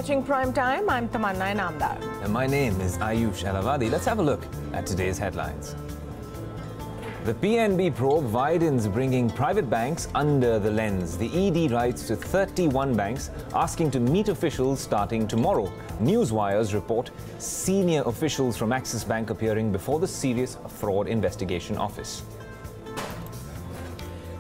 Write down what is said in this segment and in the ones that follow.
watching Prime Time. I'm Tamanna Inamdar. And my name is Ayush Alavadi. Let's have a look at today's headlines. The PNB probe widens, bringing private banks under the lens. The ED writes to 31 banks, asking to meet officials starting tomorrow. Newswires report senior officials from Axis Bank appearing before the Serious Fraud Investigation Office.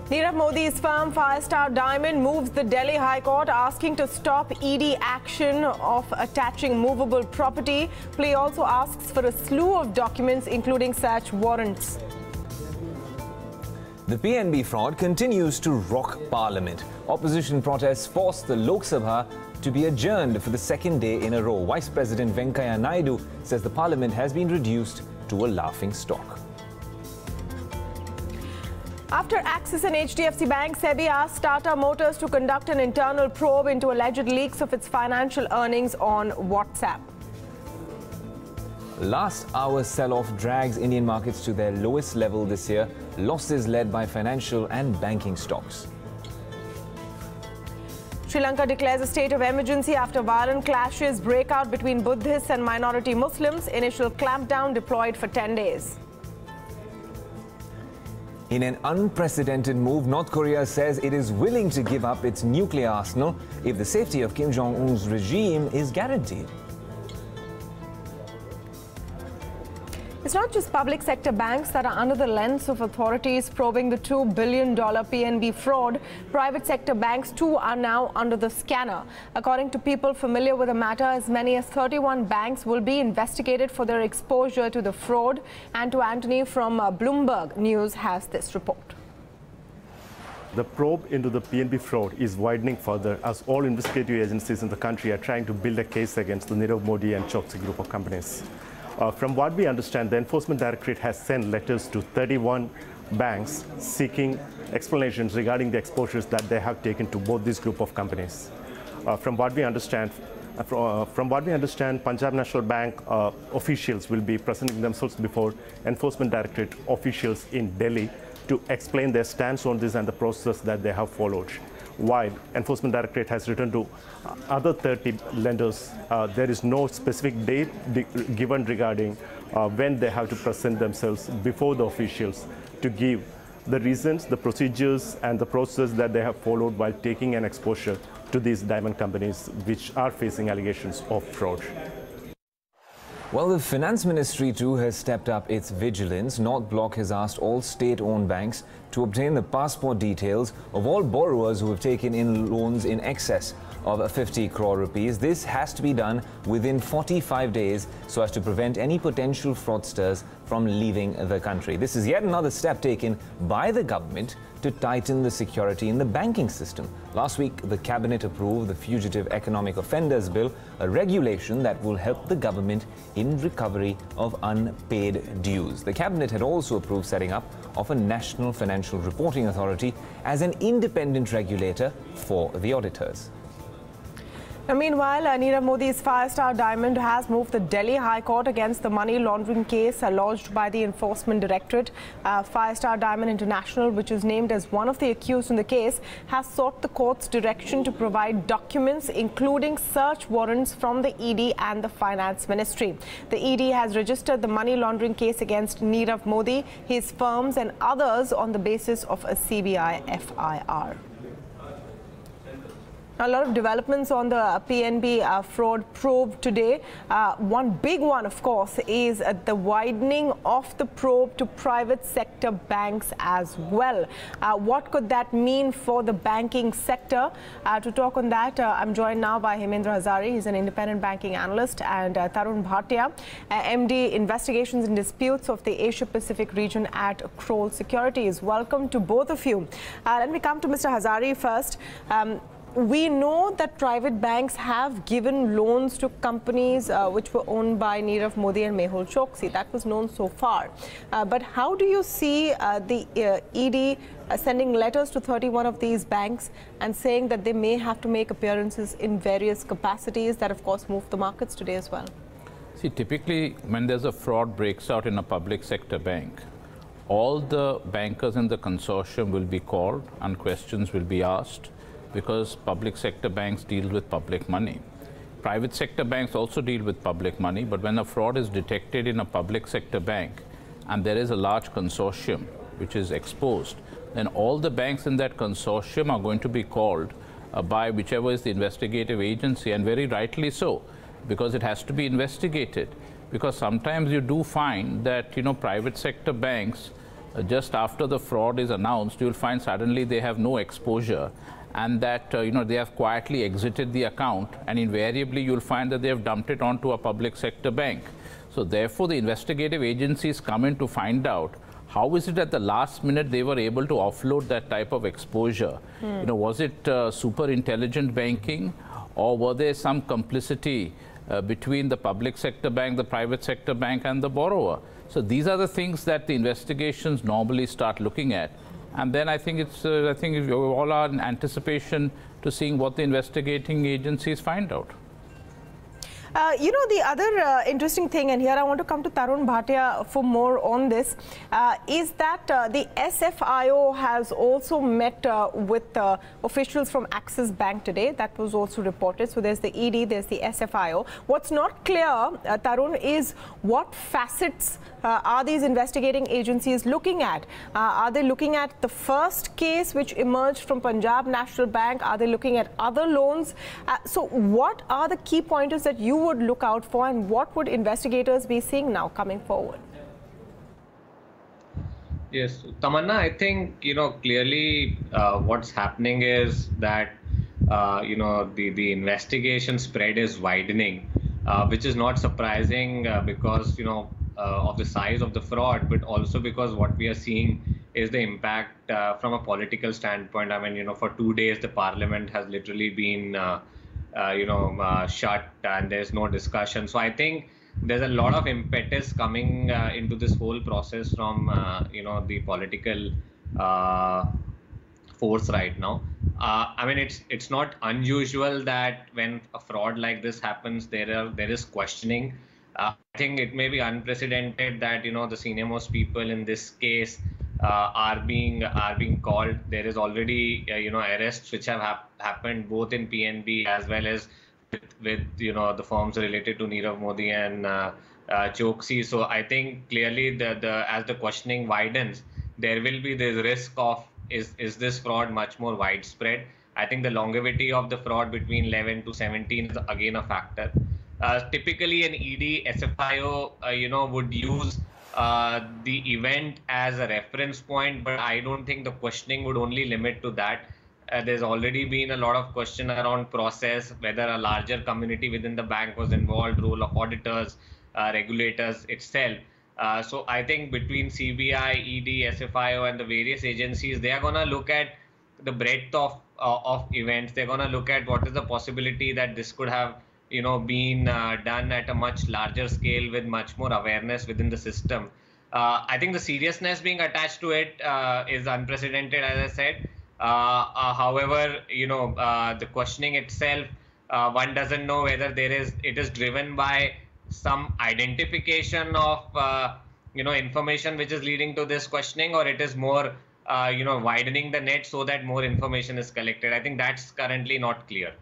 Nirav Modi's firm Firestar Diamond moves the Delhi High Court, asking to stop ED action of attaching movable property. Plea also asks for a slew of documents, including search warrants. The PNB fraud continues to rock Parliament. Opposition protests forced the Lok Sabha to be adjourned for the second day in a row. Vice President Venkaiah Naidu says the Parliament has been reduced to a laughing stock. After Axis and HDFC Bank, SEBI asked Tata Motors to conduct an internal probe into alleged leaks of its financial earnings on WhatsApp. Last hour sell-off drags Indian markets to their lowest level this year. Losses led by financial and banking stocks. Sri Lanka declares a state of emergency after violent clashes break out between Buddhists and minority Muslims. Initial clampdown deployed for 10 days. In an unprecedented move, North Korea says it is willing to give up its nuclear arsenal if the safety of Kim Jong Un's regime is guaranteed. It's not just public sector banks that are under the lens of authorities probing the $2 billion PNB fraud. Private sector banks too are now under the scanner. According to people familiar with the matter, as many as 31 banks will be investigated for their exposure to the fraud. And to Anthony from Bloomberg News has this report. The probe into the PNB fraud is widening further as all investigative agencies in the country are trying to build a case against the Nirav Modi and Choksi group of companies. From what we understand, the Enforcement Directorate has sent letters to 31 banks seeking explanations regarding the exposures that they have taken to both these group of companies. From what we understand, Punjab National Bank officials will be presenting themselves before Enforcement Directorate officials in Delhi to explain their stance on this and the process that they have followed. While Enforcement Directorate has written to other 30 lenders, there is no specific date given regarding when they have to present themselves before the officials to give the reasons, the procedures and the process that they have followed while taking an exposure to these diamond companies which are facing allegations of fraud. Well, the Finance Ministry too has stepped up its vigilance. North Block has asked all state-owned banks to obtain the passport details of all borrowers who have taken in loans in excess of 50 crore rupees. This has to be done within 45 days so as to prevent any potential fraudsters from leaving the country. This is yet another step taken by the government to tighten the security in the banking system. Last week, the Cabinet approved the Fugitive Economic Offenders Bill, a regulation that will help the government in recovery of unpaid dues. The Cabinet had also approved setting up of a National Financial Reporting Authority as an independent regulator for the auditors. Now, meanwhile, Nirav Modi's Firestar Diamond has moved the Delhi High Court against the money laundering case lodged by the Enforcement Directorate. Firestar Diamond International, which is named as one of the accused in the case, has sought the court's direction to provide documents, including search warrants from the ED and the Finance Ministry. The ED has registered the money laundering case against Nirav Modi, his firms and others on the basis of a CBI FIR. A lot of developments on the PNB fraud probe today. One big one, of course, is the widening of the probe to private sector banks as well. What could that mean for the banking sector? To talk on that, I'm joined now by Hemendra Hazari. He's an independent banking analyst, and Tarun Bhatia, MD Investigations and Disputes of the Asia-Pacific region at Kroll Securities. Welcome to both of you. Let me come to Mr. Hazari first. We know that private banks have given loans to companies which were owned by Nirav Modi and Mehul Choksi. That was known so far. But how do you see the ED sending letters to 31 of these banks and saying that they may have to make appearances in various capacities that, of course, moved the markets today as well? See, typically, when there's a fraud breaks out in a public sector bank, all the bankers in the consortium will be called and questions will be asked, because public sector banks deal with public money. Private sector banks also deal with public money, but when a fraud is detected in a public sector bank and there is a large consortium which is exposed, then all the banks in that consortium are going to be called by whichever is the investigative agency, and very rightly so, because it has to be investigated. Because sometimes you do find that, private sector banks, just after the fraud is announced, you'll find suddenly they have no exposure, and that they have quietly exited the account, and invariably you'll find that they have dumped it onto a public sector bank. So therefore the investigative agencies come in to find out how is it at the last minute they were able to offload that type of exposure. Was it super intelligent banking, or were there some complicity between the public sector bank, the private sector bank, and the borrower? So these are the things that the investigations normally start looking at. And then I think I think we all are in anticipation to seeing what the investigating agencies find out. The other interesting thing, and here I want to come to Tarun Bhatia for more on this, is that the SFIO has also met with officials from Axis Bank today. That was also reported. So there's the ED, there's the SFIO. What's not clear, Tarun, is what facets are these investigating agencies looking at? Are they looking at the first case which emerged from Punjab National Bank? Are they looking at other loans? So what are the key pointers that you would look out for, and what would investigators be seeing now coming forward? Yes, Tamanna, I think, clearly what's happening is that, the investigation spread is widening, which is not surprising because, of the size of the fraud, but also because what we are seeing is the impact from a political standpoint. I mean, for 2 days, the parliament has literally been, shut, and there's no discussion. So I think there's a lot of impetus coming into this whole process from, the political force right now. I mean, it's not unusual that when a fraud like this happens, there is questioning. I think it may be unprecedented that the senior most people in this case are being called. There is already arrests which have happened both in PNB as well as with the firms related to Nirav Modi and Choksi. So I think clearly as the questioning widens, there will be this risk of is this fraud much more widespread. I think the longevity of the fraud between 11 to 17 is again a factor. Typically an ED SFIO would use the event as a reference point, but I don't think the questioning would only limit to that. There's already been a lot of question around process, whether a larger community within the bank was involved, role of auditors, regulators itself. So I think between CBI, ED, SFIO, and the various agencies, they are going to look at the breadth of events. They're going to look at what is the possibility that this could have been done at a much larger scale with much more awareness within the system. I think the seriousness being attached to it is unprecedented, as I said. However, the questioning itself, one doesn't know whether it is driven by some identification of information which is leading to this questioning, or it is more widening the net so that more information is collected. I think that's currently not clear.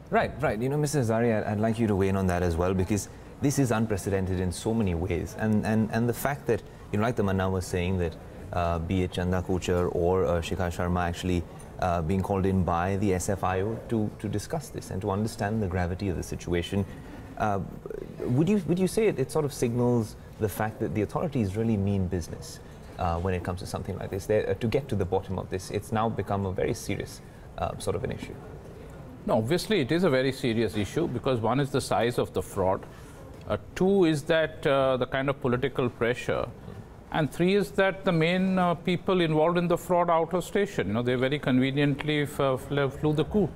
Right. Mr. Hazari, I'd like you to weigh in on that as well, because this is unprecedented in so many ways. And the fact that, like the Manna was saying, that be it Chanda Kochar or Shikha Sharma actually being called in by the SFIO to discuss this and to understand the gravity of the situation, would you say it sort of signals the fact that the authorities really mean business when it comes to something like this? To get to the bottom of this, it's now become a very serious sort of an issue. No, obviously it is a very serious issue, because one is the size of the fraud, two is that the kind of political pressure, and three is that the main people involved in the fraud out of station. They very conveniently flew the coup.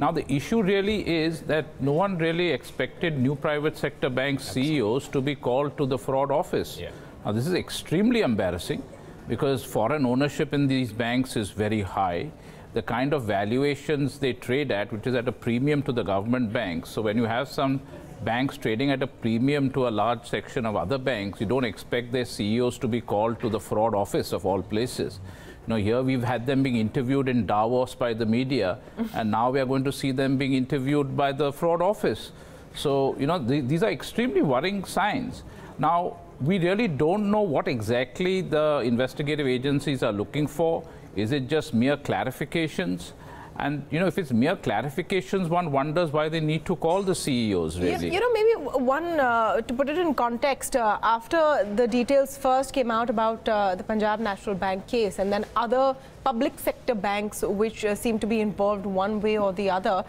Now the issue really is that no one really expected new private sector bank CEOs to be called to the fraud office. Yeah. Now this is extremely embarrassing, because foreign ownership in these banks is very high. The kind of valuations they trade at, which is at a premium to the government banks. So when you have some banks trading at a premium to a large section of other banks, you don't expect their CEOs to be called to the fraud office of all places. Here we've had them being interviewed in Davos by the media, and now we are going to see them being interviewed by the fraud office. So, these are extremely worrying signs. Now, we really don't know what exactly the investigative agencies are looking for. Is it just mere clarifications? And, if it's mere clarifications, one wonders why they need to call the CEOs, really. Maybe one, to put it in context, after the details first came out about the Punjab National Bank case and then other public sector banks which seem to be involved one way or the other,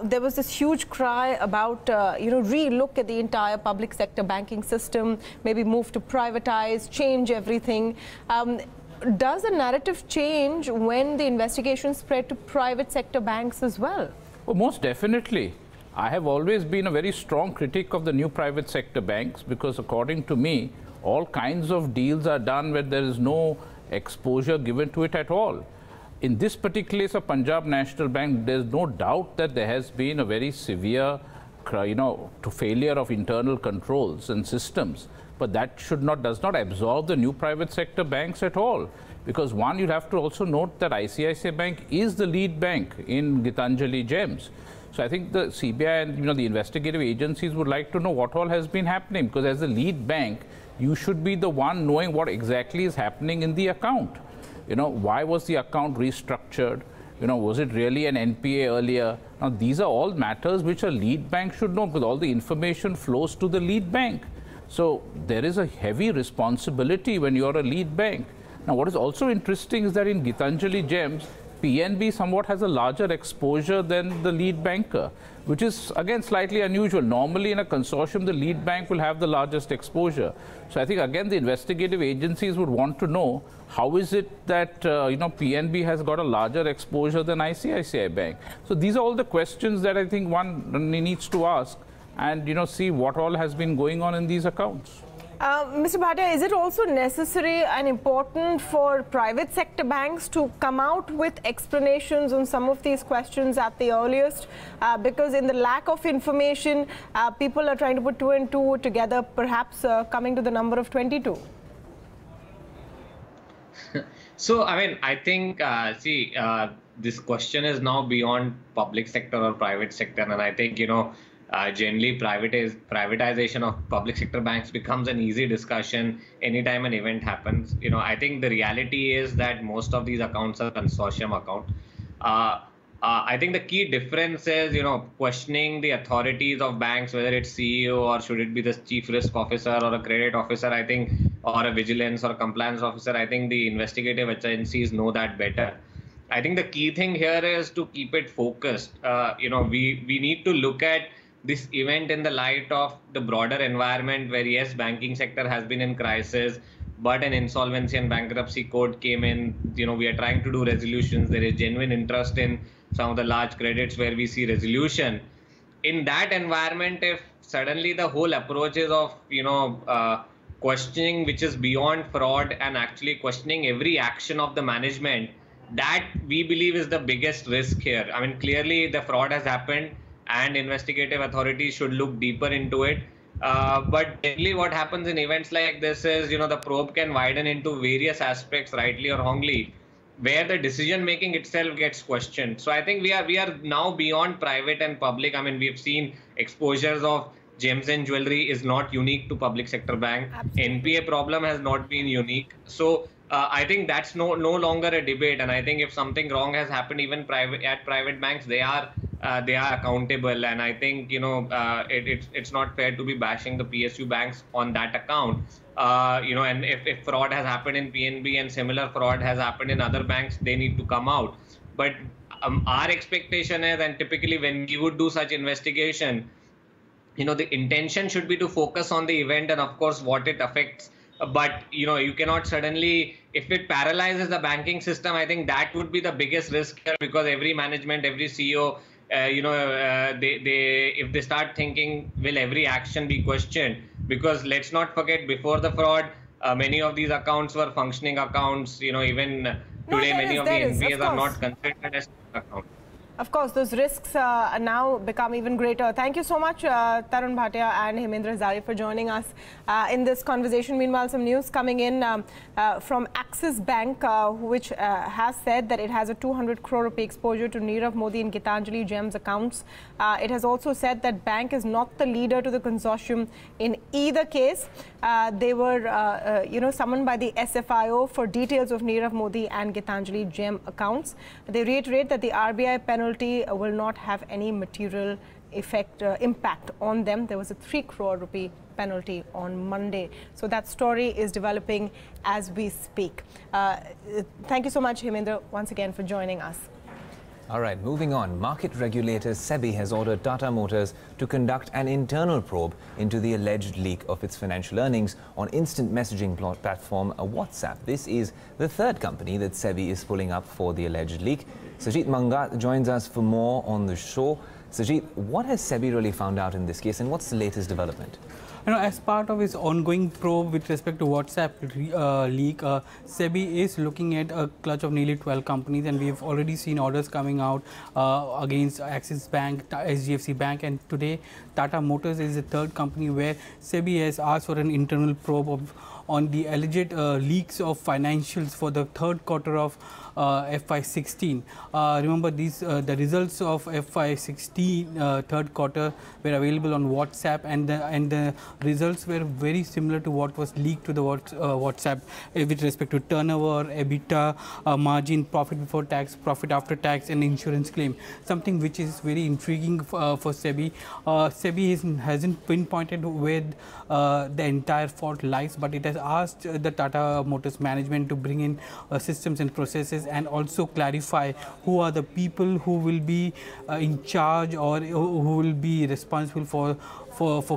there was this huge cry about, re-look at the entire public sector banking system, maybe move to privatize, change everything. Does the narrative change when the investigation spread to private sector banks as well? Oh, most definitely. I have always been a very strong critic of the new private sector banks because, according to me, all kinds of deals are done where there is no exposure given to it at all. In this particular case of Punjab National Bank, there's no doubt that there has been a very severe, failure of internal controls and systems. But that does not absolve the new private sector banks at all. Because one, you'd have to also note that ICICI Bank is the lead bank in Gitanjali Gems. So I think the CBI and the investigative agencies would like to know what all has been happening. Because as the lead bank, you should be the one knowing what exactly is happening in the account. Why was the account restructured? Was it really an NPA earlier? Now, these are all matters which a lead bank should know because all the information flows to the lead bank. So there is a heavy responsibility when you're a lead bank. Now, what is also interesting is that in Gitanjali Gems, PNB somewhat has a larger exposure than the lead banker, which is again slightly unusual. Normally in a consortium, the lead bank will have the largest exposure. So I think again the investigative agencies would want to know how is it that PNB has got a larger exposure than ICICI Bank. So these are all the questions that I think one needs to ask and see what all has been going on in these accounts. Mr. Bhatia, is it also necessary and important for private sector banks to come out with explanations on some of these questions at the earliest? Because in the lack of information, people are trying to put two and two together, perhaps coming to the number of 22. So, I think, this question is now beyond public sector or private sector. And I think, generally privatization of public sector banks becomes an easy discussion anytime an event happens. I think the reality is that most of these accounts are consortium accounts. I think the key difference is, questioning the authorities of banks, whether it's CEO or should it be the chief risk officer or a credit officer, I think, or a vigilance or a compliance officer. I think the investigative agencies know that better. I think the key thing here is to keep it focused. We need to look at this event in the light of the broader environment where, yes, banking sector has been in crisis, but an insolvency and bankruptcy code came in. We are trying to do resolutions. There is genuine interest in some of the large credits where we see resolution. In that environment, if suddenly the whole approach is of, questioning which is beyond fraud and actually questioning every action of the management, that we believe is the biggest risk here. Clearly the fraud has happened and investigative authorities should look deeper into it. But generally what happens in events like this is, the probe can widen into various aspects, rightly or wrongly, where the decision making itself gets questioned. So I think we are now beyond private and public. We've seen exposures of gems and jewelry is not unique to public sector bank. Absolutely. NPA problem has not been unique. So I think that's no longer a debate. And I think if something wrong has happened, even at private banks, they are accountable. And I think, it's not fair to be bashing the PSU banks on that account. And if fraud has happened in PNB and similar fraud has happened in other banks, they need to come out. But our expectation is, and typically when we would do such investigation, the intention should be to focus on the event and of course what it affects. But, you cannot suddenly, if it paralyzes the banking system, I think that would be the biggest risk here, because every management, every CEO, if they start thinking, will every action be questioned? Because let's not forget, before the fraud, many of these accounts were functioning accounts. Even today, many of the NPAs are not considered as accounts. Of course, those risks now become even greater. Thank you so much, Tarun Bhatia and Hemendra Zari, for joining us in this conversation. Meanwhile, some news coming in from Axis Bank, which has said that it has a 200 crore rupee exposure to Nirav Modi and Gitanjali Gems accounts. It has also said that bank is not the leader to the consortium in either case. They were, summoned by the SFIO for details of Nirav Modi and Gitanjali Gem accounts. They reiterate that the RBI penalty will not have any material impact on them. There was a 3 crore rupee penalty on Monday. So that story is developing as we speak. Thank you so much, Hemendra, once again for joining us. All right, moving on. Market regulator SEBI has ordered Tata Motors to conduct an internal probe into the alleged leak of its financial earnings on instant messaging platform WhatsApp. This is the third company that SEBI is pulling up for the alleged leak. Sajid Mangat joins us for more on the show. Sajid, what has SEBI really found out in this case, and what's the latest development? As part of its ongoing probe with respect to WhatsApp leak, SEBI is looking at a clutch of nearly 12 companies, and we have already seen orders coming out against Axis Bank, SGFC Bank, and today Tata Motors is the third company where SEBI has asked for an internal probe on the alleged leaks of financials for the third quarter of FY16. Remember, the results of FY16 third quarter were available on WhatsApp, and the results were very similar to what was leaked to the WhatsApp with respect to turnover, EBITDA, margin, profit before tax, profit after tax, and insurance claim. Something which is very intriguing for SEBI. SEBI hasn't pinpointed where the entire fault lies, but it has asked the Tata Motors management to bring in systems and processes and also clarify who are the people who will be in charge or who will be responsible for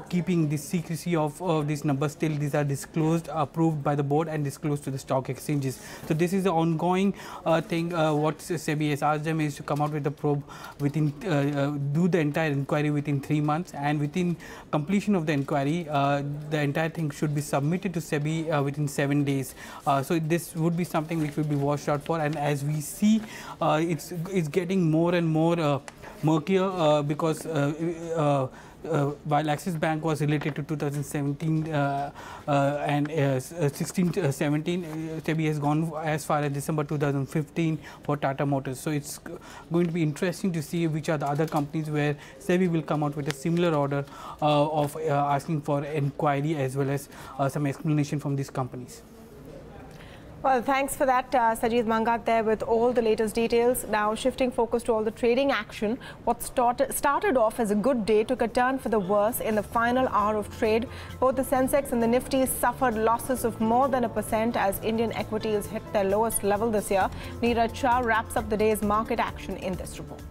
keeping the secrecy of these numbers till these are disclosed, approved by the board and disclosed to the stock exchanges. So this is the ongoing thing. What SEBI has asked them is to come out with a probe within, do the entire inquiry within 3 months, and within completion of the inquiry, the entire thing should be submitted to SEBI within 7 days. So this would be something which will be watched out for, and as we see, it's getting more and more murkier because while Axis Bank was related to 2017 and 16-17, SEBI has gone as far as December 2015 for Tata Motors. So it's going to be interesting to see which are the other companies where SEBI will come out with a similar order of asking for inquiry as well as some explanation from these companies. Well, thanks for that, Sajid Mangat there with all the latest details. Now shifting focus to all the trading action. What started off as a good day took a turn for the worse in the final hour of trade. Both the Sensex and the Nifty suffered losses of more than 1% as Indian equities hit their lowest level this year. Nirav Shah wraps up the day's market action in this report.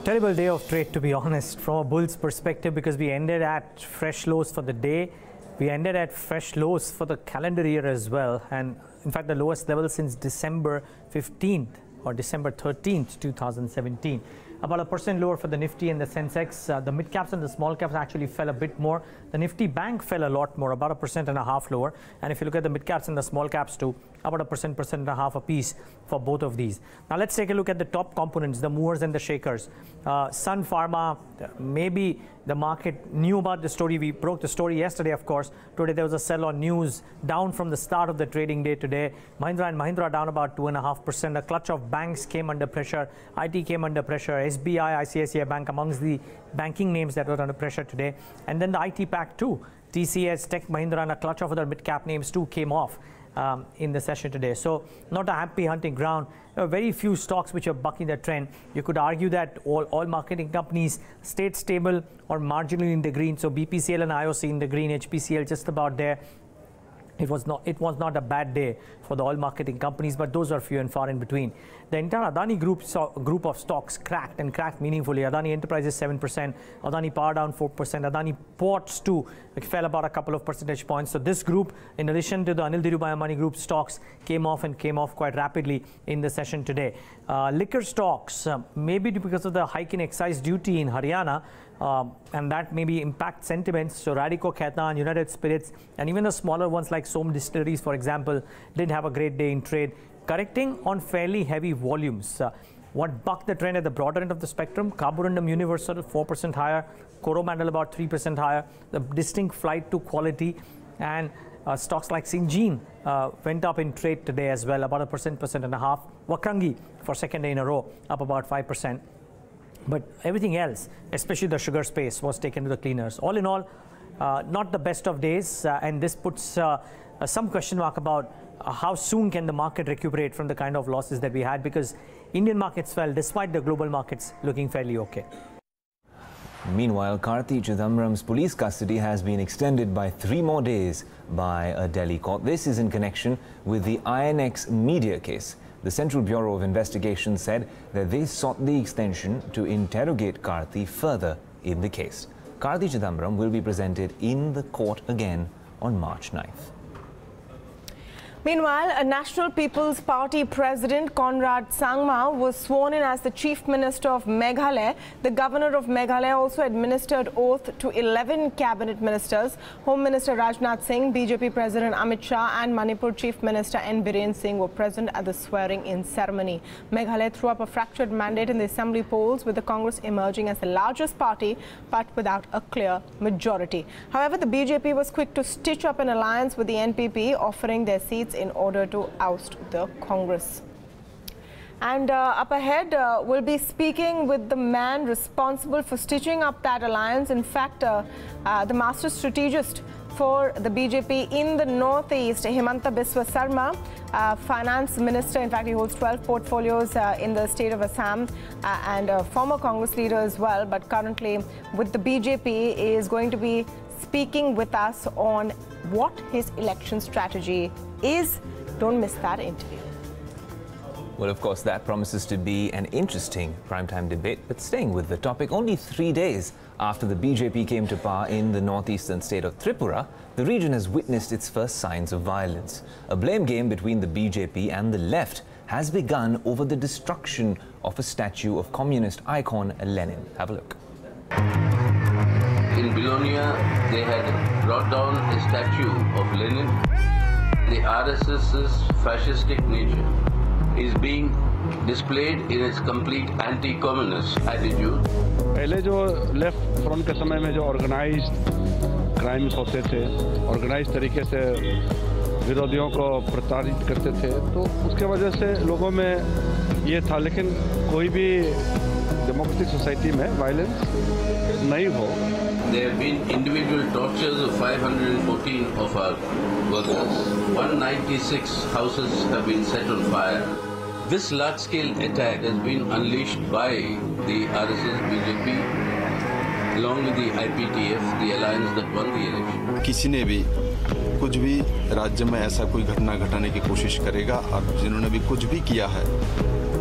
Terrible day of trade, to be honest, from a bull's perspective, because we ended at fresh lows for the day. We ended at fresh lows for the calendar year as well, and in fact the lowest level since December 15th or December 13th, 2017. About 1% lower for the Nifty and the Sensex. The mid caps and the small caps actually fell a bit more. The Nifty Bank fell a lot more, about 1.5% lower. And if you look at the mid caps and the small caps too, about 1.5% apiece for both of these. Now let's take a look at the top components, the movers and the shakers. Sun Pharma, maybe the market knew about the story. We broke the story yesterday, of course. Today there was a sell on news, down from the start of the trading day today. Mahindra & Mahindra down about 2.5%. A clutch of banks came under pressure. IT came under pressure. SBI, ICICI Bank amongst the banking names that were under pressure today. And then the IT pack too. TCS, Tech Mahindra, and a clutch of other mid-cap names too came off in the session today. So not a happy hunting ground. There are very few stocks which are bucking the trend. You could argue that all marketing companies stayed stable or marginally in the green. So BPCL and IOC in the green, HPCL just about there. It was not a bad day for the oil marketing companies, but those are few and far in between. The entire Adani group of stocks cracked meaningfully. Adani Enterprises 7%, Adani Power down 4%, Adani Ports too fell about a couple of percentage points. So this group, in addition to the Anil Dhirubhai Ambani group stocks, came off quite rapidly in the session today. Liquor stocks, maybe because of the hike in excise duty in Haryana, and that maybe impact sentiments. So Radico Khaitan, United Spirits, and even the smaller ones like Som Distilleries, for example, didn't have a great day in trade, correcting on fairly heavy volumes. What bucked the trend at the broader end of the spectrum? Carborundum Universal 4% higher, Coromandel about 3% higher, the distinct flight to quality, and stocks like Syngene went up in trade today as well, about 1.5%. Wakrangi for second day in a row, up about 5%. But everything else, especially the sugar space, was taken to the cleaners. All in all, not the best of days, and this puts some question mark about how soon can the market recuperate from the kind of losses that we had, because Indian markets fell despite the global markets looking fairly okay. Meanwhile, Karthi Chidambaram's police custody has been extended by 3 more days by a Delhi court. This is in connection with the INX media case. The Central Bureau of Investigation said that they sought the extension to interrogate Karthi further in the case. Karthi Chidambaram will be presented in the court again on March 9th. Meanwhile, a National People's Party President Conrad Sangma was sworn in as the Chief Minister of Meghalaya. The Governor of Meghalaya also administered oath to 11 cabinet ministers. Home Minister Rajnath Singh, BJP President Amit Shah and Manipur Chief Minister N. Biren Singh were present at the swearing-in ceremony. Meghalaya threw up a fractured mandate in the assembly polls, with the Congress emerging as the largest party but without a clear majority. However, the BJP was quick to stitch up an alliance with the NPP, offering their seats in order to oust the Congress. And up ahead, we'll be speaking with the man responsible for stitching up that alliance. In fact, the master strategist for the BJP in the Northeast, Himanta Biswa Sarma, Finance Minister. In fact, he holds 12 portfolios in the state of Assam, and a former Congress leader as well, but currently with the BJP, is going to be speaking with us on what his election strategy is. Don't miss that interview. Well, of course, that promises to be an interesting primetime debate. But staying with the topic, only 3 days after the BJP came to power in the northeastern state of Tripura, the region has witnessed its first signs of violence. A blame game between the BJP and the left has begun over the destruction of a statue of communist icon Lenin. Have a look. In Bilonia, they had brought down a statue of Lenin. The RSS's fascistic nature is being displayed in its complete anti-communist attitude. पहले जो left front के समय में जो organised crimes होते थे, organised तरीके से विरोधियों को प्रताड़ित करते थे, तो उसके वजह से लोगों में ये था, लेकिन कोई भी डेमोक्रेटिक सोसाइटी में वायलेंस नहीं हो. There have been individual tortures of 514 of our workers. 196 houses have been set on fire. This large-scale attack has been unleashed by the RSS BJP along with the IPTF, the alliance that won the election. किसी ने भी कुछ भी राज्य में ऐसा कोई घटना घटाने की कोशिश करेगा, और जिन्होंने भी कुछ भी किया है,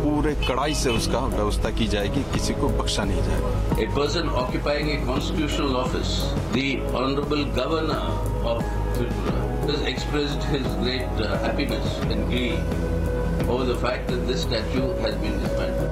पूरे कड़ाई से उसका व्यवस्था की जाएगी, किसी को बख्शा नहीं जाएगा. A person occupying a constitutional office, the Honorable Governor of Tripura, has expressed his great happiness and glee over the fact that this statue has been dismantled.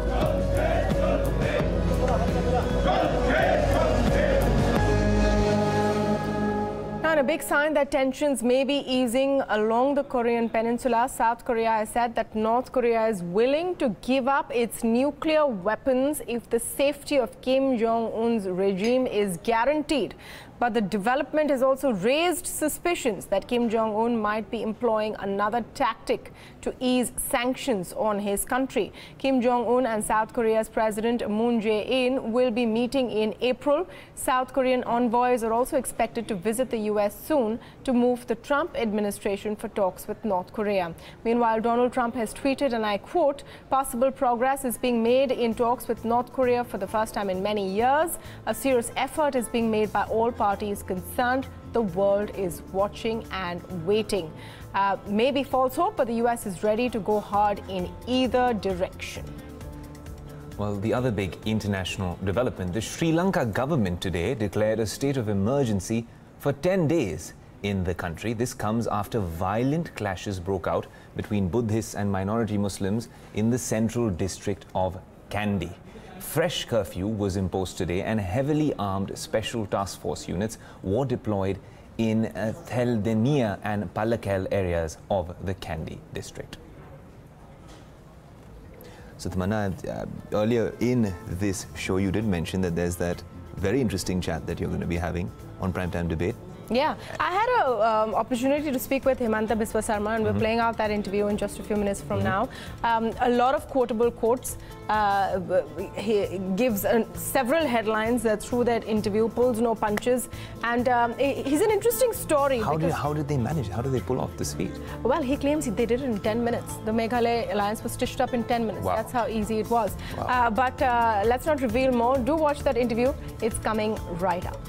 And a big sign that tensions may be easing along the Korean peninsula. South Korea has said that North Korea is willing to give up its nuclear weapons if the safety of Kim Jong Un's regime is guaranteed. But the development has also raised suspicions that Kim Jong Un might be employing another tactic to ease sanctions on his country. Kim Jong Un and South Korea's President Moon Jae-in will be meeting in April. South Korean envoys are also expected to visit the US soon to move the Trump administration for talks with North Korea. Meanwhile, Donald Trump has tweeted, and I quote, "Possible progress is being made in talks with North Korea for the first time in many years. A serious effort is being made by all parties concerned. The world is watching and waiting." Maybe false hope, but the US is ready to go hard in either direction. Well, the other big international development, the Sri Lanka government today declared a state of emergency for 10 days in the country. This comes after violent clashes broke out between Buddhists and minority Muslims in the central district of Kandy. Fresh curfew was imposed today, and heavily armed special task force units were deployed in Theldenia and Palakkal areas of the Kandy district. So Tamanna, earlier in this show you did mention that there's that very interesting chat that you're going to be having on Primetime Debate. Yeah, I had an opportunity to speak with Himanta Biswa Sarma, and we're playing out that interview in just a few minutes from now. A lot of quotable quotes. He gives several headlines through that interview, pulls no punches, and he's an interesting story. How did they manage? How did they pull off this feat? Well, he claims they did it in 10 minutes. The Meghalaya alliance was stitched up in 10 minutes. Wow. That's how easy it was. Wow. But let's not reveal more. Do watch that interview. It's coming right up.